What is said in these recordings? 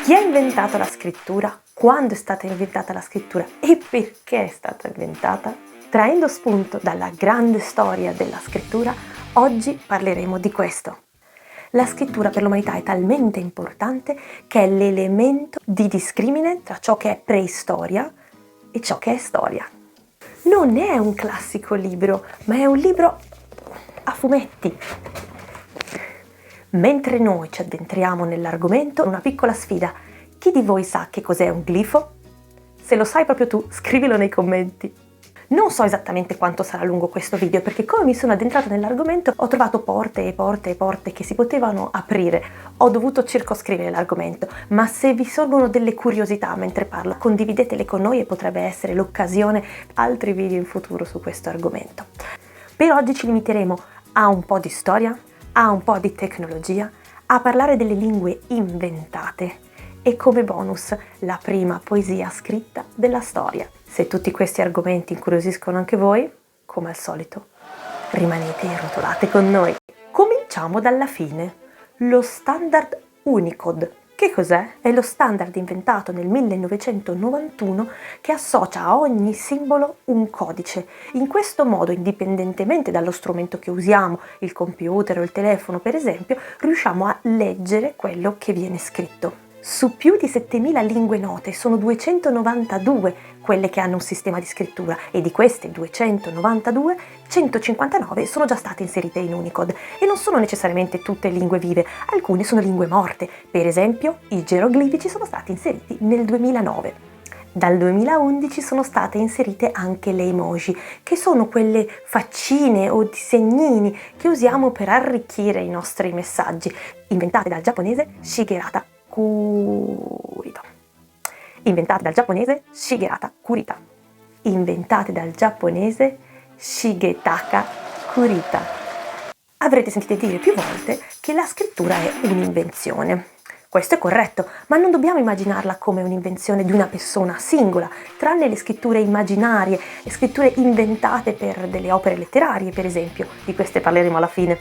Chi ha inventato la scrittura? Quando è stata inventata la scrittura? E perché è stata inventata? Traendo spunto dalla grande storia della scrittura, oggi parleremo di questo. La scrittura per l'umanità è talmente importante che è l'elemento di discrimine tra ciò che è preistoria e ciò che è storia. Non è un classico libro, ma è un libro a fumetti. Mentre noi ci addentriamo nell'argomento, una piccola sfida. Chi di voi sa che cos'è un glifo? Se lo sai proprio tu, scrivilo nei commenti. Non so esattamente quanto sarà lungo questo video, perché come mi sono addentrata nell'argomento ho trovato porte e porte e porte che si potevano aprire. Ho dovuto circoscrivere l'argomento, ma se vi sorgono delle curiosità mentre parlo, condividetele con noi e potrebbe essere l'occasione per altri video in futuro su questo argomento. Per oggi ci limiteremo a un po' di storia, a un po' di tecnologia, a parlare delle lingue inventate e come bonus la prima poesia scritta della storia. Se tutti questi argomenti incuriosiscono anche voi, come al solito, rimanete e rotolate con noi. Cominciamo dalla fine. Lo standard Unicode. Che cos'è? È lo standard inventato nel 1991 che associa a ogni simbolo un codice. In questo modo, indipendentemente dallo strumento che usiamo, il computer o il telefono per esempio, riusciamo a leggere quello che viene scritto. Su più di 7.000 lingue note sono 292 quelle che hanno un sistema di scrittura e di queste 292, 159 sono già state inserite in Unicode e non sono necessariamente tutte lingue vive, alcune sono lingue morte, per esempio i geroglifici sono stati inseriti nel 2009. Dal 2011 sono state inserite anche le emoji, che sono quelle faccine o disegnini che usiamo per arricchire i nostri messaggi, inventate dal giapponese Shigerata Kurita. Inventate dal giapponese Shigerata Kurita. Inventate dal giapponese Shigetaka Kurita. Avrete sentito dire più volte che la scrittura è un'invenzione. Questo è corretto, ma non dobbiamo immaginarla come un'invenzione di una persona singola, tranne le scritture immaginarie, le scritture inventate per delle opere letterarie, per esempio, di queste parleremo alla fine.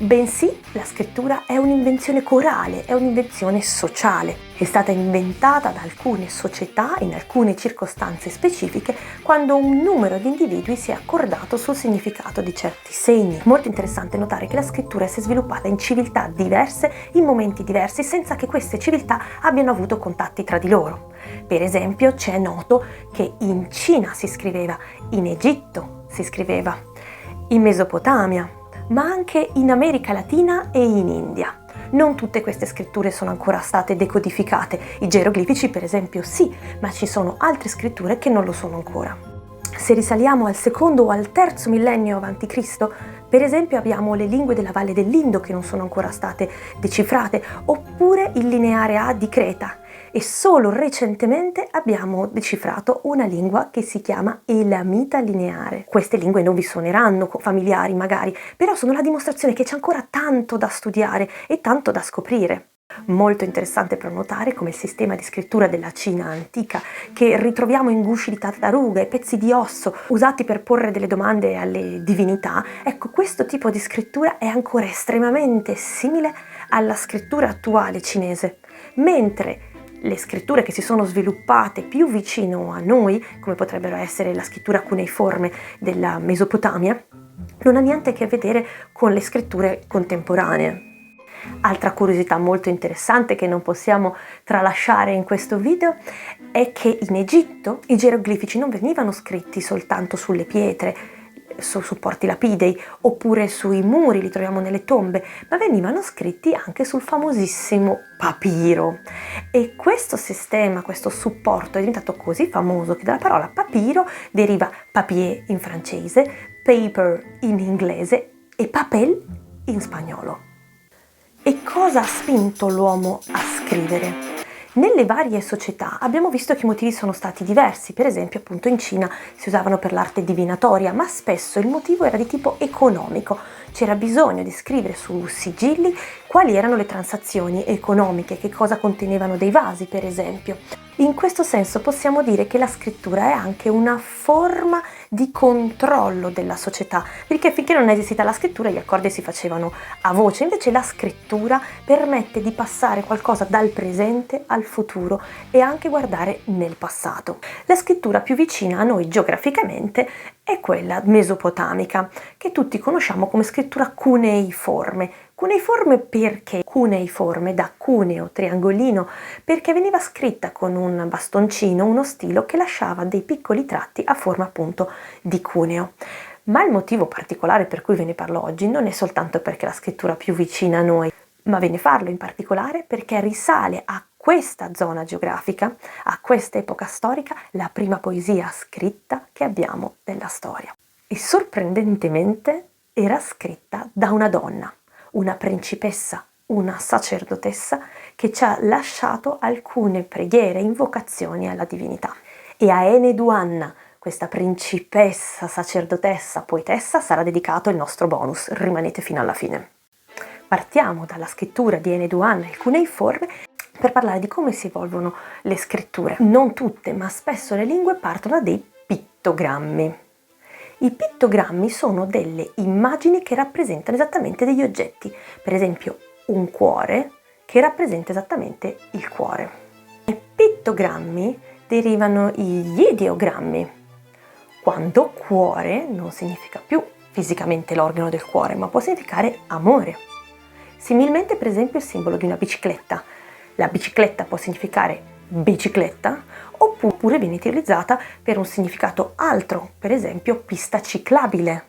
Bensì la scrittura è un'invenzione corale, è un'invenzione sociale. È stata inventata da alcune società in alcune circostanze specifiche quando un numero di individui si è accordato sul significato di certi segni. Molto interessante notare che la scrittura si è sviluppata in civiltà diverse, in momenti diversi, senza che queste civiltà abbiano avuto contatti tra di loro. Per esempio, ci è noto che in Cina si scriveva, in Egitto si scriveva, in Mesopotamia, ma anche in America Latina e in India. Non tutte queste scritture sono ancora state decodificate, i geroglifici per esempio sì, ma ci sono altre scritture che non lo sono ancora. Se risaliamo al secondo o al terzo millennio a.C., per esempio abbiamo le lingue della Valle dell'Indo che non sono ancora state decifrate, oppure il lineare A di Creta, e solo recentemente abbiamo decifrato una lingua che si chiama elamita lineare. Queste lingue non vi suoneranno familiari magari, però sono la dimostrazione che c'è ancora tanto da studiare e tanto da scoprire. Molto interessante però notare come il sistema di scrittura della Cina antica, che ritroviamo in gusci di tartaruga e pezzi di osso usati per porre delle domande alle divinità, ecco, questo tipo di scrittura è ancora estremamente simile alla scrittura attuale cinese, mentre le scritture che si sono sviluppate più vicino a noi, come potrebbero essere la scrittura cuneiforme della Mesopotamia, non ha niente a che vedere con le scritture contemporanee. Altra curiosità molto interessante che non possiamo tralasciare in questo video è che in Egitto i geroglifici non venivano scritti soltanto sulle pietre, su supporti lapidei oppure sui muri, li troviamo nelle tombe, ma venivano scritti anche sul famosissimo papiro. E questo sistema, questo supporto è diventato così famoso che dalla parola papiro deriva papier in francese, paper in inglese e papel in spagnolo. E cosa ha spinto l'uomo a scrivere? Nelle varie società abbiamo visto che i motivi sono stati diversi, per esempio appunto in Cina si usavano per l'arte divinatoria, ma spesso il motivo era di tipo economico, c'era bisogno di scrivere su sigilli quali erano le transazioni economiche, che cosa contenevano dei vasi, per esempio. In questo senso possiamo dire che la scrittura è anche una forma di controllo della società, perché finché non è esistita la scrittura gli accordi si facevano a voce, invece la scrittura permette di passare qualcosa dal presente al futuro e anche guardare nel passato. La scrittura più vicina a noi geograficamente è quella mesopotamica, che tutti conosciamo come scrittura cuneiforme. Cuneiforme perché? Cuneiforme, da cuneo, triangolino, perché veniva scritta con un bastoncino, uno stilo che lasciava dei piccoli tratti a forma appunto di cuneo. Ma il motivo particolare per cui ve ne parlo oggi non è soltanto perché è la scrittura più vicina a noi, ma ve ne parlo in particolare perché risale a questa zona geografica, a questa epoca storica, la prima poesia scritta che abbiamo della storia. E sorprendentemente era scritta da una donna, una principessa, una sacerdotessa che ci ha lasciato alcune preghiere, invocazioni alla divinità. E a Enheduanna, questa principessa, sacerdotessa, poetessa, sarà dedicato il nostro bonus. Rimanete fino alla fine. Partiamo dalla scrittura di Enheduanna, il cuneiforme, per parlare di come si evolvono le scritture. Non tutte, ma spesso le lingue partono da dei pittogrammi. I pittogrammi sono delle immagini che rappresentano esattamente degli oggetti, per esempio un cuore che rappresenta esattamente il cuore. I pittogrammi derivano gli ideogrammi, quando cuore non significa più fisicamente l'organo del cuore, ma può significare amore. Similmente, per esempio, il simbolo di una bicicletta. La bicicletta può significare bicicletta, oppure viene utilizzata per un significato altro, per esempio pista ciclabile.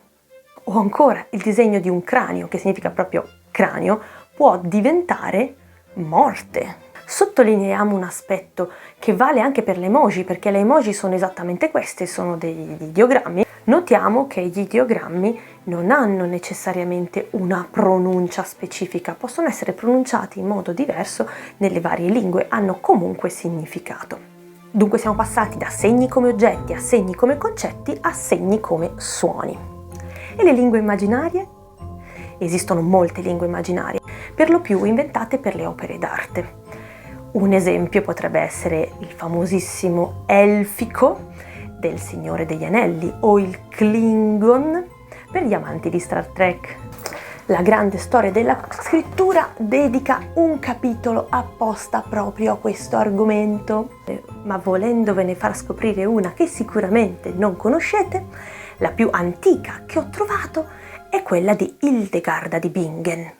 O ancora il disegno di un cranio, che significa proprio cranio, può diventare morte. Sottolineiamo un aspetto che vale anche per le emoji, perché le emoji sono esattamente queste, sono degli ideogrammi. Notiamo che gli ideogrammi non hanno necessariamente una pronuncia specifica, possono essere pronunciati in modo diverso nelle varie lingue, hanno comunque significato. Dunque siamo passati da segni come oggetti a segni come concetti a segni come suoni. E le lingue immaginarie? Esistono molte lingue immaginarie, per lo più inventate per le opere d'arte. Un esempio potrebbe essere il famosissimo elfico del Signore degli Anelli o il Klingon per gli amanti di Star Trek. La grande storia della scrittura dedica un capitolo apposta proprio a questo argomento, ma volendovene far scoprire una che sicuramente non conoscete, la più antica che ho trovato è quella di Hildegarda di Bingen.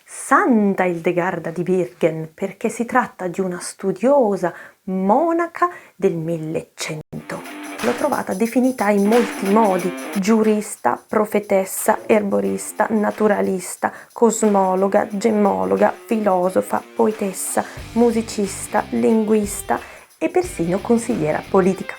Santa Hildegarda di Bingen, perché si tratta di una studiosa monaca del 1100. L'ho trovata definita in molti modi: giurista, profetessa, erborista, naturalista, cosmologa, gemmologa, filosofa, poetessa, musicista, linguista e persino consigliera politica.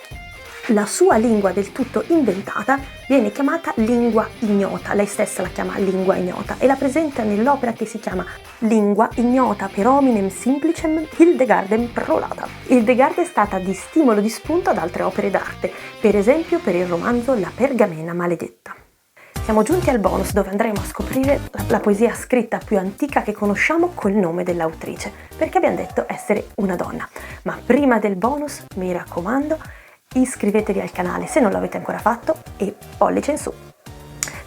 La sua lingua del tutto inventata viene chiamata lingua ignota, lei stessa la chiama lingua ignota e la presenta nell'opera che si chiama Lingua ignota per hominem simplicem Hildegardem prolata. Hildegarda è stata di stimolo di spunto ad altre opere d'arte, per esempio per il romanzo La pergamena maledetta. Siamo giunti al bonus dove andremo a scoprire la poesia scritta più antica che conosciamo col nome dell'autrice, perché abbiamo detto essere una donna. Ma prima del bonus, mi raccomando, iscrivetevi al canale se non l'avete ancora fatto e pollice in su.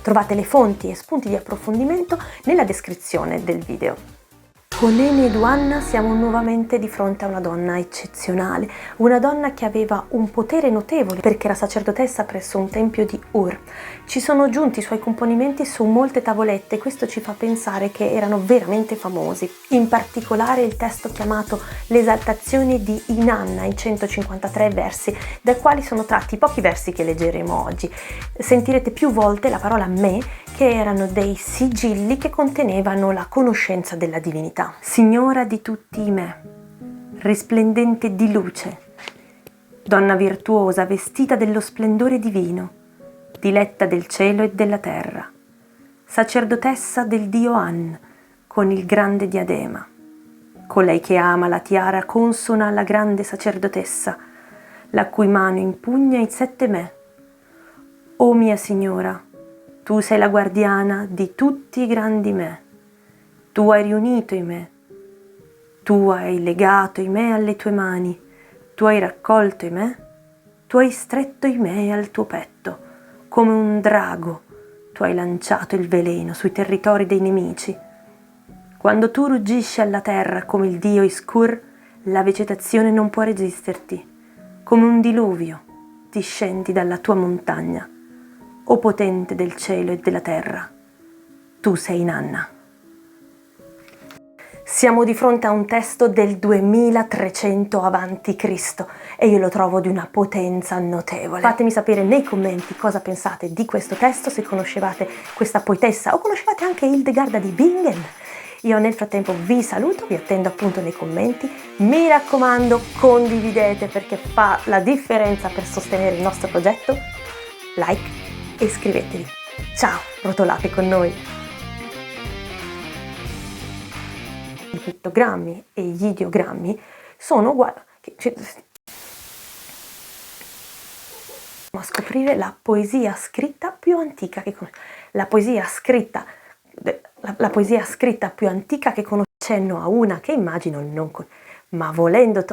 Trovate le fonti e spunti di approfondimento nella descrizione del video. Con Enheduanna siamo nuovamente di fronte a una donna eccezionale, una donna che aveva un potere notevole perché era sacerdotessa presso un tempio di Ur. Ci sono giunti i suoi componimenti su molte tavolette e questo ci fa pensare che erano veramente famosi. In particolare il testo chiamato L'esaltazione di Inanna in 153 versi, dai quali sono tratti pochi versi che leggeremo oggi. Sentirete più volte la parola me, che erano dei sigilli che contenevano la conoscenza della divinità. Signora di tutti i me, risplendente di luce, donna virtuosa vestita dello splendore divino, diletta del cielo e della terra, sacerdotessa del dio An con il grande diadema, colei che ama la tiara consona alla grande sacerdotessa, la cui mano impugna i 7 me. O mia signora, tu sei la guardiana di tutti i grandi me. Tu hai riunito i me, tu hai legato i me alle tue mani, tu hai raccolto i me, tu hai stretto i me al tuo petto, come un drago, tu hai lanciato il veleno sui territori dei nemici. Quando tu ruggisci alla terra come il dio Iskur, la vegetazione non può resisterti, come un diluvio ti scendi dalla tua montagna, o potente del cielo e della terra, tu sei Inanna. Siamo di fronte a un testo del 2300 a.C. e io lo trovo di una potenza notevole. Fatemi sapere nei commenti cosa pensate di questo testo, se conoscevate questa poetessa o conoscevate anche Hildegarda di Bingen. Io nel frattempo vi saluto, vi attendo appunto nei commenti. Mi raccomando, condividete perché fa la differenza per sostenere il nostro progetto. Like e iscrivetevi. Ciao, rotolate con noi! I pittogrammi e gli ideogrammi sono uguali. A scoprire la poesia scritta più antica che conosco. La poesia scritta più antica che conosco. Cenno a una che immagino non conosco. Ma volendo